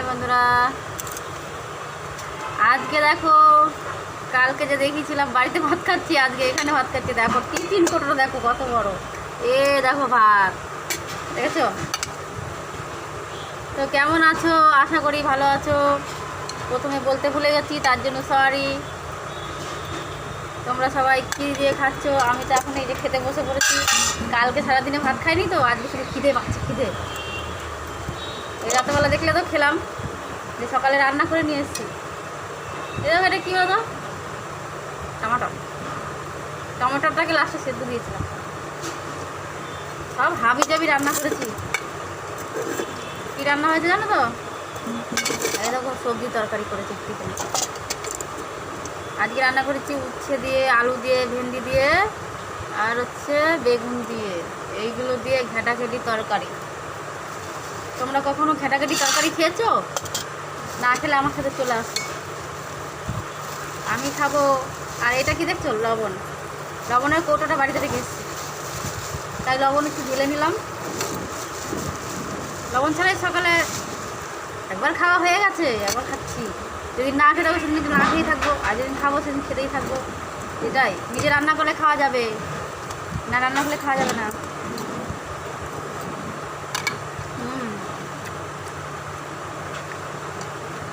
বন্ধুরা, আজকে দেখো কালকে যে দেখিয়েছিলাম বাড়িতে ভাত খাচ্ছি, আজকে এখানে ভাত খাচ্ছি। দেখো টিফিন কোটোটা দেখো কত বড়, দেখো ভাত দেখেছো তো। কেমন আছো? আশা করি ভালো আছো। প্রথমে বলতে ভুলে গেছি, তার জন্য সরি। তোমরা সবাই কী দিয়ে খাচ্ছ? আমি তো এখন এই যে খেতে বসে পড়েছি। কালকে সারাদিনে ভাত খাইনি তো, আজকে শুধু খিদে পাচ্ছে, খিদে। এই রাতেবেলা দেখলে তো খেলাম, যে সকালে রান্না করে নিয়ে এসেছি। এরকম এটা কী বলো, টমাটোটাকে লাস্টে সেদ্ধ দিয়েছিলাম। সব হাবি জাবি রান্না করেছি। কী রান্না হয়েছে জানো তো? এই দেখো সবজি তরকারি করেছি টিফিনে। আজকে রান্না করেছি উচ্ছে দিয়ে, আলু দিয়ে, ভেন্ডি দিয়ে, আর হচ্ছে বেগুন দিয়ে। এইগুলো দিয়ে ঘেটাঘেটি তরকারি। তোমরা কখনো ঘেটাঘেটি তরকারি খেয়েছো? না খেলে আমার সাথে চলে আসো, আমি খাবো। আর এটা কি দেখছো? লবণ। লবণের কৌটোটা বাড়িতে রেখে এসেছি, তাই লবণ একটু ঢেলে নিলাম। লবণ ছাড়াই সকালে একবার খাওয়া হয়ে গেছে, একবার খাচ্ছি। যেদিন না খেতে হবে সেদিন না খেয়েই থাকবো, আর যেদিন খাবো সেদিন খেতেই থাকবো। এটাই, নিজে রান্না করলে খাওয়া যাবে, না রান্না করলে খাওয়া যাবে না।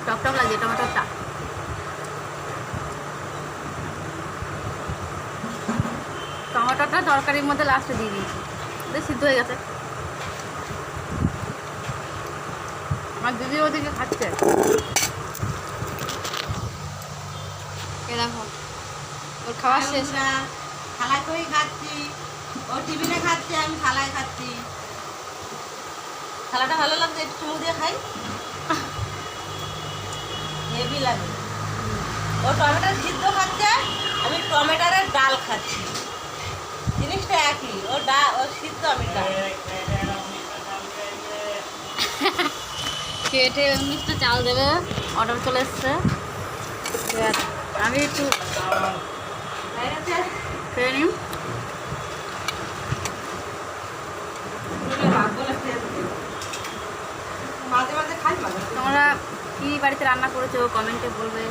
টক টক লাগে টমেটোটা। টমেটোটা তরকারির মধ্যে লাস্টে দিয়ে দিয়েছি, সিদ্ধ হয়ে গেছে। আমার দিদি ওদিকে খাচ্ছে, এ দেখো ওর খাওয়া শেষ। থালায় করেই খাচ্ছি, ও টিফিনে খাচ্ছে, আমি থালায় খাচ্ছি। থালাটা ভালো লাগছে, একটু চুমু দিয়ে খাই, হেভি লাগে। ও টমেটোর সিদ্ধ খাচ্ছে, আমি টমেটোরের ডাল খাচ্ছি। জিনিসটা একই, ও সিদ্ধ, আমি ডাল। কেটে মিষ্টি চাল দেবে, অর্ডার চলে এসছে। আমি একটু খেয়ে নিই। মাঝে মাঝে খাই। তোমরা কি বাড়িতে রান্না করেছো কমেন্টে বলবে।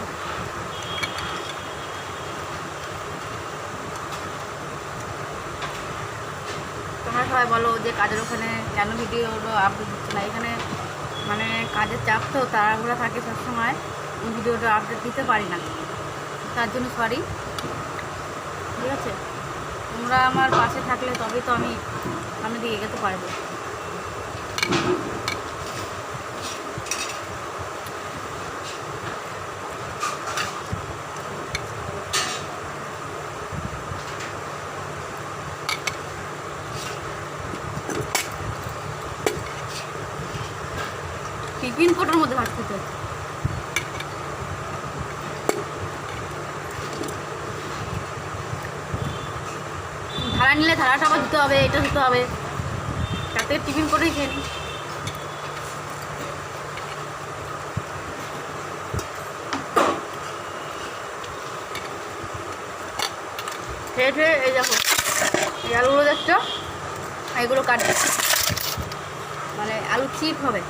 তোমরা সবাই বলো যে কাজের ওখানে কেন ভিডিওগুলো আপলোড দিচ্ছে না। এখানে মানে কাজের চাপ তো, তাড়াহুড়া থাকে সবসময়, ভিডিওটা আপডেট দিতে পারি না, তার জন্য সরি। ঠিক আছে, তোমরা আমার পাশে থাকলে তবেই তো আমি সামনে দিয়ে এগোতে পারবো। টিফিন কোটোর মধ্যে ভাত খেতে হচ্ছে। ধারা নিলে ধারাটা আবার দিতে হবে, এটা দিতে হবে, তার থেকে টিফিন কোটোই খেয়ে নিই। খেয়ে খেয়ে এই দেখো এই আলুগুলো দেখছো, এগুলো কাটবে, মানে আলু চিপ হবে।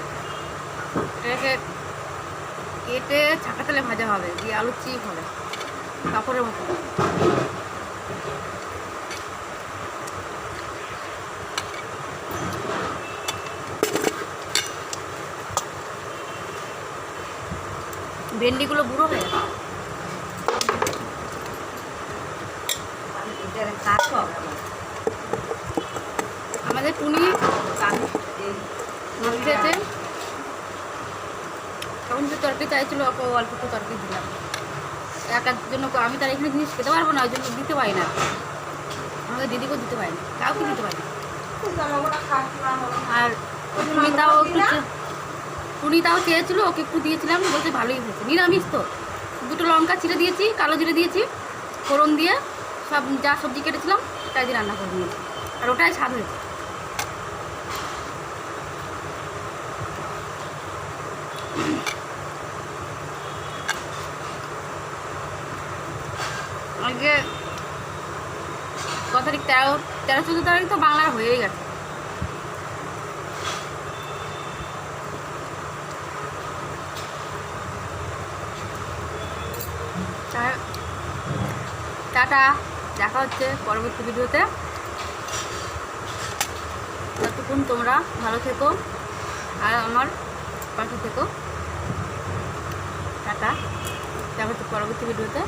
এটাকে কেটে ছাকা তেলে ভাজা হবে, দিয়ে আলু চিপ হবে কাপড়ের মতো। ভেন্ডিগুলো বুড়ো হয়ে গেছে। আমাদের টুনি খেতে তখন যে তরকারি চাইছিল, ওকে অল্প একটু তরকারি দিলাম একার জন্য। আমি তার এখানে জিনিস খেতে পারবো না, ওই জন্য দিতে পারি না। আমাদের দিদিকেও দিতে পারি না, কাউকে দিতে পারি না। আর টুনি তাও চেয়েছিল, ওকে একটু দিয়েছিলাম, বলতে ভালোই হয়েছে। নিরামিষ তো, দুটো লঙ্কা ছিঁড়ে দিয়েছি, কালো জিরে দিয়েছি, ফোড়ন দিয়ে সব যা সবজি কেটেছিলাম তাই দিয়ে রান্না করে নিয়েছি, আর ওটাই স্বাদ হয়েছে। আজকে কত তারিখ? 13-14 তারিখ তো বাংলার হয়েই গেছে। টাটা, দেখা হচ্ছে পরবর্তী ভিডিওতে। ততক্ষণ তোমরা ভালো থেকো আর আমার পাশে থেকো। টাটা, দেখা হচ্ছে পরবর্তী ভিডিওতে।